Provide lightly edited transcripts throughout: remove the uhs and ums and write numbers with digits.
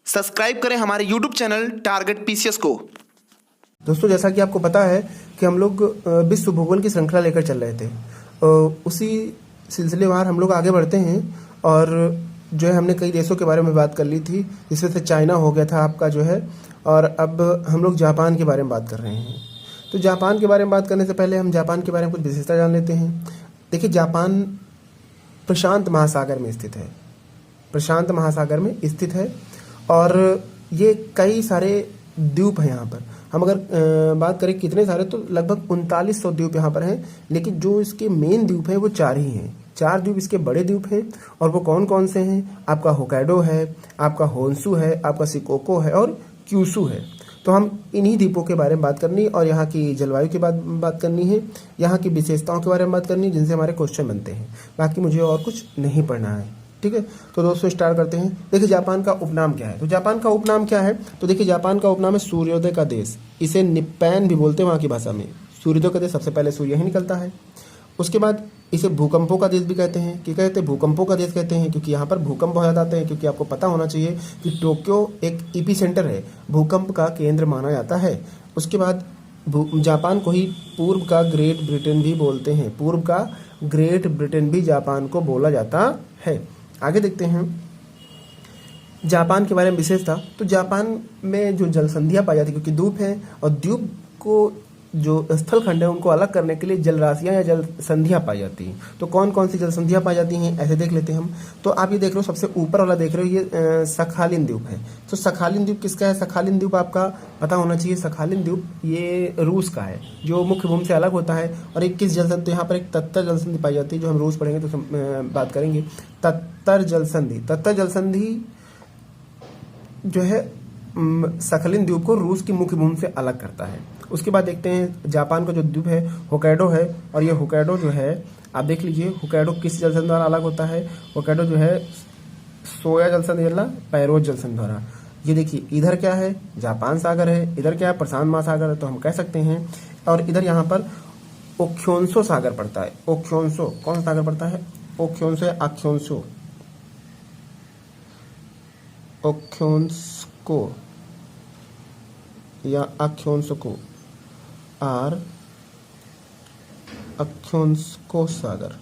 Subscribe करें हमारे YouTube channel target PCS को। दोस्तों, जैसा कि आपको पता है कि हम लोग विश्व भूगोल की श्रृंखला लेकर चल रहे थे। उसी सिलसिलेवार हम लोग आगे बढ़ते हैं और जो है हमने कई देशों के बारे में बात कर ली थी, जिसमें से चाइना हो गया था आपका जो है, और अब हम लोग जापान के बारे में बात कर रहे हैं। तो जापान के बारे में बात करने से पहले हम जापान के बारे में कुछ विशेषता जान लेते हैं। देखिए, जापान प्रशांत महासागर में स्थित है, प्रशांत महासागर में स्थित है और ये कई सारे द्वीप हैं यहाँ पर। हम अगर बात करें कितने सारे, तो लगभग 3900 द्वीप यहाँ पर हैं, लेकिन जो इसके मेन द्वीप हैं वो 4 ही हैं। 4 द्वीप इसके बड़े द्वीप हैं, और वो कौन कौन से हैं? आपका होक्काइडो है, आपका होन्शु है, आपका शिकोको है और क्यूशु है। तो हम इन्हीं द्वीपों के बारे में बात करनी और यहाँ की जलवायु की बात करनी है, यहाँ की विशेषताओं के बारे में बात करनी, जिनसे हमारे क्वेश्चन बनते हैं। बाकी मुझे और कुछ नहीं पढ़ना है, ठीक है। तो दोस्तों स्टार्ट करते हैं। देखिए, जापान का उपनाम क्या है? तो जापान का उपनाम क्या है? तो देखिए, जापान का उपनाम है सूर्योदय का देश। इसे निप्पैन भी बोलते हैं वहाँ की भाषा में। सूर्योदय का देश, सबसे पहले सूर्य ही निकलता है। उसके बाद इसे भूकंपों का देश भी कहते हैं। क्या कहते हैं? भूकंपों का देश कहते हैं, क्योंकि यहाँ पर भूकंप बहुत ज़्यादा आते हैं। क्योंकि आपको पता होना चाहिए कि टोक्यो एक ईपी सेंटर है, भूकंप का केंद्र माना जाता है। उसके बाद जापान को ही पूर्व का ग्रेट ब्रिटेन भी बोलते हैं। पूर्व का ग्रेट ब्रिटेन भी जापान को बोला जाता है। आगे देखते हैं जापान के बारे में विशेषता। तो जापान में जो जलसंधियाँ पाई जाती है, क्योंकि द्वीप है और द्वीप को जो स्थल खंड है उनको अलग करने के लिए जल राशियाँ या जल संधियाँ पाई जाती हैं। तो कौन कौन सी जल संधियाँ पाई जाती हैं, ऐसे देख लेते हैं हम। तो आप ये देख रहे हो, सबसे ऊपर वाला देख रहे हो, ये सखालिन द्वीप है। तो सखालिन द्वीप किसका है? सखालिन द्वीप आपका पता होना चाहिए। सखालिन द्वीप ये रूस का है, जो मुख्य भूमि से अलग होता है। और एक किस जल संधि? तो यहाँ पर एक तत्तर जल संधि पाई जाती है, जो हम रूस पढ़ेंगे तो बात करेंगे। तत्तर जल संधि, तत्तर जल संधि जो है सखालिन द्वीप को रूस की मुख्य भूमि से अलग करता है। उसके बाद देखते हैं जापान का जो द्वीप है होक्काइडो है, और ये होक्काइडो जो है आप देख लीजिए, होक्काइडो किस जल संधि द्वारा अलग होता है? होक्काइडो जो है सोया जल संधि या पैरोज जल संधि द्वारा। ये देखिए, इधर क्या है? जापान सागर है, इधर क्या है? प्रशांत महासागर है। तो हम कह सकते हैं, और इधर यहाँ पर ओख्योन्सो सागर पड़ता है। ओख्योन्सो कौन सागर पड़ता है? ओख्योन्सो या आख्योन्सो? ओख्योन्स्को या आख्योन्सको, आख्योन्स्को सागर,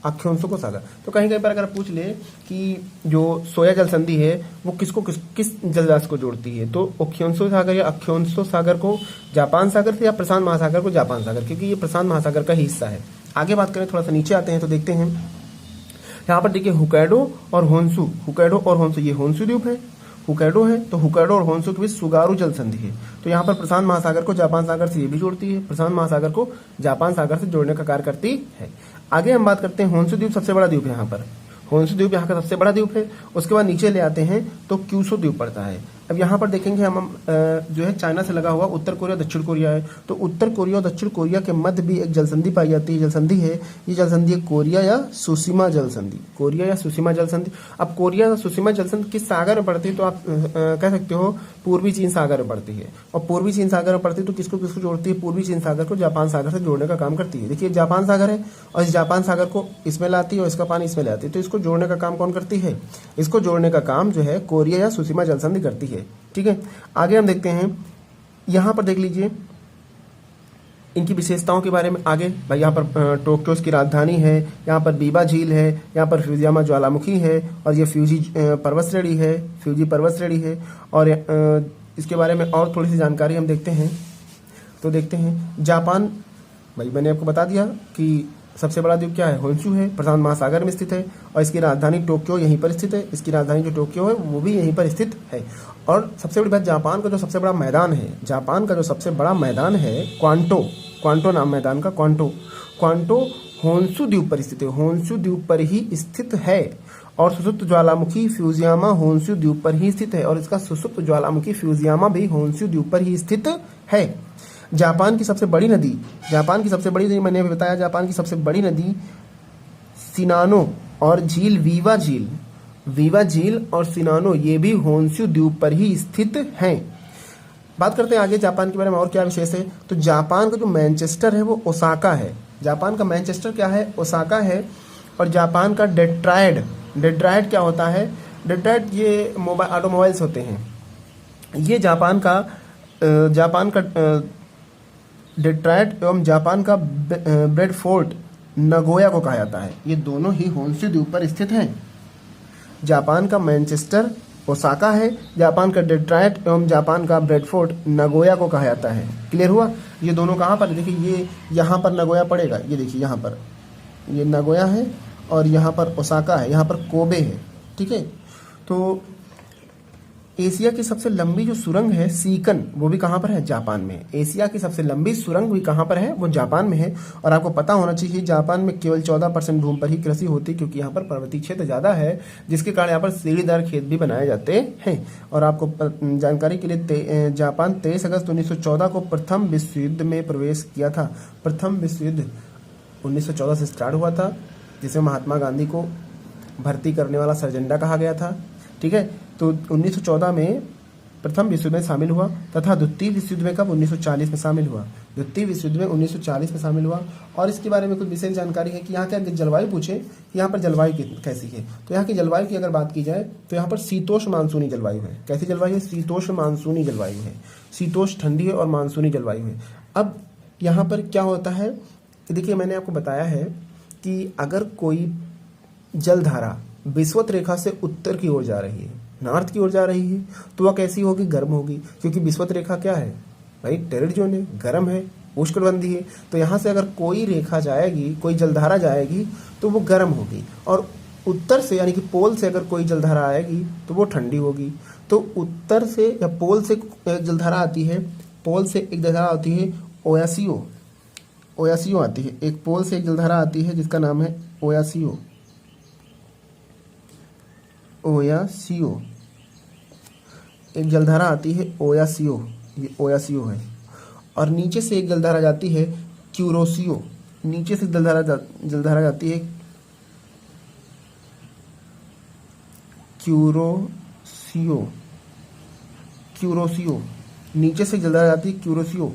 आख्योन्सको सागर। तो कहीं कहीं पर अगर पूछ ले कि जो सोया जल संधि है वो किस जल राशि को जोड़ती है, तो ओख्योन्सो सागर या आख्योन्सो सागर को जापान सागर से, या प्रशांत महासागर को जापान सागर, क्योंकि ये प्रशांत महासागर का ही हिस्सा है। आगे बात करें, थोड़ा सा नीचे आते हैं तो देखते हैं यहाँ पर। देखिए, होक्काइडो और होन्शु, होक्काइडो और होन्शु, ये होन्शु द्वीप है, होक्काइडो है। तो होक्काइडो और होन्शु के बीच सुगारू जल संधि है। तो यहाँ पर प्रशांत महासागर को जापान सागर से ये भी जोड़ती है, प्रशांत महासागर को जापान सागर से जोड़ने का कार्य करती है। आगे हम बात करते हैं, होन्शु द्वीप सबसे बड़ा द्वीप है यहाँ पर। होन्शु द्वीप यहाँ का सबसे बड़ा द्वीप है। उसके बाद नीचे ले आते हैं तो क्यूशु द्वीप पड़ता है। अब यहाँ पर देखेंगे हम जो है चाइना से लगा हुआ उत्तर कोरिया दक्षिण कोरिया है। तो उत्तर कोरिया और दक्षिण कोरिया के मध्य भी एक जलसंधि पाई जाती है, जलसंधि है। ये जलसंधि है कोरिया या सुशीमा जलसंधि, कोरिया या सुशीमा जलसंधि। अब कोरिया या सुशीमा जलसंधि किस सागर में पड़ती है? तो आप कह सकते हो पूर्वी चीन सागर में पड़ती है। और पूर्वी चीन सागर में पड़ती है तो किसको किसको जोड़ती है? पूर्वी चीन सागर को जापान सागर से जोड़ने का काम करती है। देखिए, जापान सागर है और इस जापान सागर को इसमें लाती है और इसका पानी इसमें लाती है। तो इसको जोड़ने का काम कौन करती है? इसको जोड़ने का काम जो है कोरिया या सुशीमा जलसंधि करती है, ठीक है। आगे हम देखते हैं, यहां पर देख लीजिए इनकी विशेषताओं के बारे में। आगे भाई, यहाँ पर टोक्यो की राजधानी है, यहाँ पर बीबा झील है, यहाँ पर फ्यूजियामा ज्वालामुखी है, और ये फ्यूजी पर्वत श्रेणी है, फ्यूजी पर्वत श्रेणी है। और इसके बारे में और थोड़ी सी जानकारी हम देखते हैं। तो देखते हैं जापान, भाई मैंने आपको बता दिया कि सबसे बड़ा द्वीप क्या है? होन्शु है, प्रशांत महासागर में स्थित है, और इसकी राजधानी टोक्यो यहीं पर स्थित है। इसकी राजधानी जो टोक्यो है वो भी यहीं पर स्थित है। और सबसे बड़ी बात, जापान का जो सबसे बड़ा मैदान है, जापान का जो सबसे बड़ा मैदान है क्वांटो, क्वांटो नाम मैदान का, क्वांटो, क्वांटो होन्शु द्वीप पर स्थित है, होन्शु द्वीप पर ही स्थित है। और सुसुप्त ज्वालामुखी फ्यूजियामा होन्शु द्वीप पर ही स्थित है, और इसका सुसुप्त ज्वालामुखी फ्यूजियामा भी होन्शु द्वीप पर ही स्थित है। जापान की सबसे बड़ी नदी, जापान की सबसे बड़ी नदी मैंने अभी बताया, जापान की सबसे बड़ी नदी सिनानो और झील वीवा झील, वीवा झील और सिनानो, ये भी होन्शु द्वीप पर ही स्थित हैं। बात करते हैं आगे जापान के बारे में और क्या विशेष है। तो जापान का जो मैनचेस्टर है वो ओसाका है। जापान का मैनचेस्टर क्या है? ओसाका है। और जापान का डेट्रॉयड, डेट्रॉयड क्या होता है? डेट्रॉइट ये मोबाइल ऑटोमोबाइल्स होते हैं। ये जापान का डेट्रॉइट एवं जापान का ब्रेडफोर्ट नगोया को कहा जाता है। ये दोनों ही होन्शु द्वीप पर स्थित हैं। जापान का मैनचेस्टर ओसाका है, जापान का डेट्रॉइट एवं जापान का ब्रेडफोर्ट नगोया को कहा जाता है। क्लियर हुआ? ये दोनों कहाँ पर, देखिए ये यहाँ पर नगोया पड़ेगा, ये देखिए यहाँ पर ये नगोया है और यहाँ पर ओसाका है, यहाँ पर कोबे है। ठीक है, तो एशिया की सबसे लंबी जो सुरंग है सीकन, वो भी कहाँ पर है? जापान में। एशिया की सबसे लंबी सुरंग भी कहाँ पर है? वो जापान में है। और आपको पता होना चाहिए जापान में केवल 14% भूमि पर ही कृषि होती है, क्योंकि यहाँ पर पर्वतीय क्षेत्र ज़्यादा है, जिसके कारण यहाँ पर सीढ़ीदार खेत भी बनाए जाते हैं। और आपको जानकारी के लिए जापान 23 अगस्त 1914 को प्रथम विश्व युद्ध में प्रवेश किया था। प्रथम विश्व युद्ध 1914 से स्टार्ट हुआ था, जिसमें महात्मा गांधी को भर्ती करने वाला सरजेंडा कहा गया था। ठीक है, तो 1914 में प्रथम विश्व युद्ध में शामिल हुआ तथा द्वितीय विश्व युद्ध में कब? 1940 में शामिल हुआ। द्वितीय विश्व युद्ध में 1940 में शामिल हुआ। और इसके बारे में कुछ विशेष जानकारी है कि यहाँ के जलवायु पूछे कि यहाँ पर जलवायु कैसी है, तो यहाँ की जलवायु की अगर बात की जाए तो यहाँ पर शीतोष्ण मानसूनी जलवायु है। कैसी जलवायु है? शीतोष्ण मानसूनी जलवायु है। शीतोष्ण ठंडी है और मानसूनी जलवायु है। अब यहाँ पर क्या होता है, देखिए मैंने आपको बताया है कि अगर कोई जलधारा विषुवत रेखा से उत्तर की ओर जा रही है, नॉर्थ की ओर जा रही है, तो वह कैसी होगी? गर्म होगी, क्योंकि विषुवत रेखा क्या है भाई? टेरिड जोन है, गर्म है, उष्णकटिबंधीय है। तो यहाँ से अगर कोई रेखा जाएगी, कोई जलधारा जाएगी तो वो गर्म होगी, और उत्तर से यानी कि पोल से अगर कोई जलधारा आएगी तो वो ठंडी होगी। तो उत्तर से या पोल से जलधारा आती है, पोल से एक जलधारा आती है ओयासियो आती है। एक पोल से एक जलधारा आती है जिसका नाम है ओयासियो। एक जलधारा आती है ओयासियो, ये ओयासियो है। और नीचे से एक जलधारा जाती है क्यूरोसियो। नीचे से जलधारा जाती है क्यूरोसियो। नीचे से जलधारा जाती है क्यूरोसियो।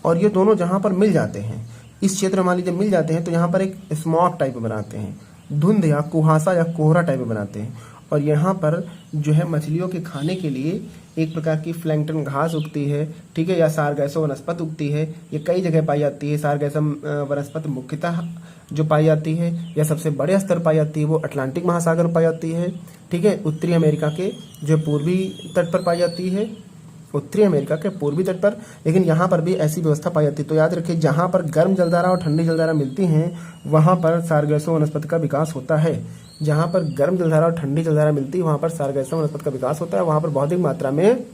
और ये दोनों जहाँ पर मिल जाते हैं, इस क्षेत्र में मान लीजिए मिल जाते हैं, तो यहाँ पर एक स्मॉग टाइप में बनाते हैं, धुंध या कुहासा या कोहरा टाइप में बनाते हैं। और यहाँ पर जो है मछलियों के खाने के लिए एक प्रकार की प्लैंक्टन घास उगती है। ठीक है, या सारगैसो वनस्पति उगती है। ये कई जगह पाई जाती है। सारगैसम वनस्पति मुख्यतः जो पाई जाती है या सबसे बड़े स्तर पाई जाती है वो अटलांटिक महासागर में पाई जाती है। ठीक है, उत्तरी अमेरिका के जो पूर्वी तट पर पाई जाती है, उत्तरी अमेरिका के पूर्वी तट पर। लेकिन यहाँ पर भी ऐसी व्यवस्था पाई जाती है। तो याद रखिए, जहाँ पर गर्म जलधारा और ठंडी जलधारा मिलती हैं वहाँ पर सारगैसो वनस्पति का विकास होता है। जहाँ पर गर्म जलधारा और ठंडी जलधारा मिलती है वहाँ पर सारगैसो वनस्पति का विकास होता है। वहाँ पर बहुत अधिक मात्रा में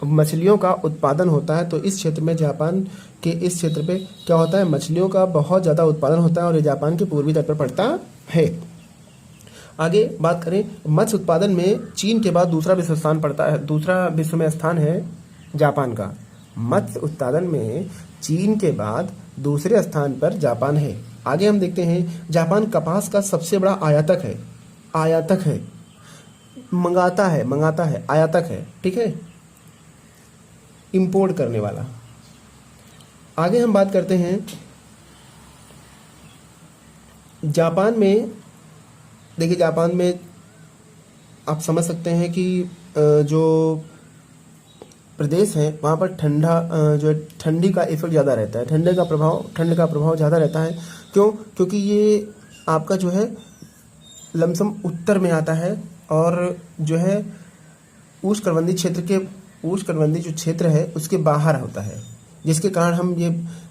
मछलियों का उत्पादन होता है। तो इस क्षेत्र में, जापान के इस क्षेत्र पे क्या होता है? मछलियों का बहुत ज़्यादा उत्पादन होता है और ये जापान के पूर्वी तट पर पड़ता है। आगे बात करें, मत्स्य उत्पादन में चीन के बाद दूसरा विश्व स्थान पड़ता है। दूसरा विश्व में स्थान है जापान का। मत्स्य उत्पादन में चीन के बाद दूसरे स्थान पर जापान है। आगे हम देखते हैं, जापान कपास का सबसे बड़ा आयातक है। मंगाता है, आयातक है। ठीक है, इंपोर्ट करने वाला। आगे हम बात करते हैं जापान में। देखिए, जापान में आप समझ सकते हैं कि जो प्रदेश है वहाँ पर जो ठंडी का इफेक्ट ज़्यादा रहता है। ठंड का प्रभाव ज़्यादा रहता है। क्यों? क्योंकि ये आपका जो है लमसम उत्तर में आता है और जो है उष्णकटिबंधीय जो क्षेत्र है उसके बाहर होता है, जिसके कारण हम ये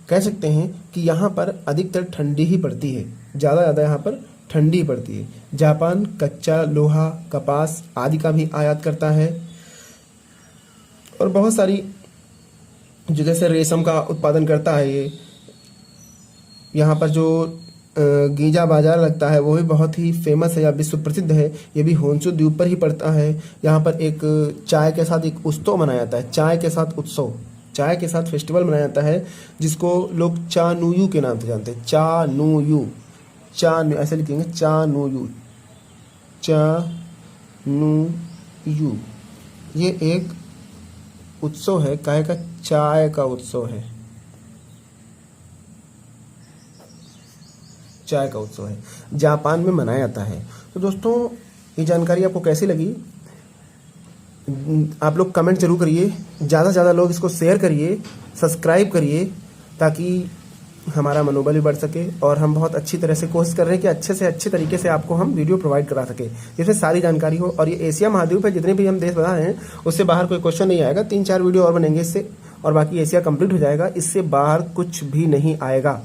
कह सकते हैं कि यहाँ पर अधिकतर ठंडी ही पड़ती है। ज़्यादा यहाँ पर ठंडी पड़ती है। जापान कच्चा लोहा, कपास आदि का भी आयात करता है और बहुत सारी जो जैसे रेशम का उत्पादन करता है। ये यहाँ पर जो गीजा बाजार लगता है वो भी बहुत ही फेमस है या विश्व प्रसिद्ध है। ये भी होन्शु द्वीप पर ही पड़ता है। यहाँ पर एक चाय के साथ एक उत्सव मनाया जाता है। चाय के साथ फेस्टिवल मनाया जाता है, जिसको लोग चानुयू के नाम से जानते हैं। चानुयू ऐसे लिखेंगे, चानुयू। ये एक उत्सव है, काहे का? चाय का उत्सव है। जापान में मनाया जाता है। तो दोस्तों, ये जानकारी आपको कैसी लगी आप लोग कमेंट जरूर करिए, ज़्यादा से ज़्यादा लोग इसको शेयर करिए, सब्सक्राइब करिए, ताकि हमारा मनोबल भी बढ़ सके। और हम बहुत अच्छी तरह से कोशिश कर रहे हैं कि अच्छे से अच्छे तरीके से आपको हम वीडियो प्रोवाइड करा सके, जिसमें सारी जानकारी हो। और ये एशिया महाद्वीप है, जितने भी हम देश बता रहे हैं उससे बाहर कोई क्वेश्चन नहीं आएगा। 3-4 वीडियो और बनेंगे इससे, और बाकी एशिया कंप्लीट हो जाएगा। इससे बाहर कुछ भी नहीं आएगा।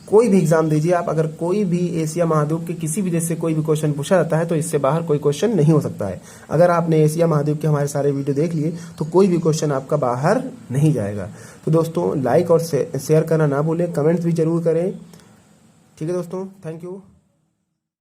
कोई भी एग्जाम दीजिए आप, अगर कोई भी एशिया महाद्वीप के किसी भी देश से कोई भी क्वेश्चन पूछा जाता है तो इससे बाहर कोई क्वेश्चन नहीं हो सकता है। अगर आपने एशिया महाद्वीप के हमारे सारे वीडियो देख लिए तो कोई भी क्वेश्चन आपका बाहर नहीं जाएगा। तो दोस्तों लाइक और शेयर करना ना भूलें, कमेंट्स भी जरूर करें। ठीक है दोस्तों, थैंक यू।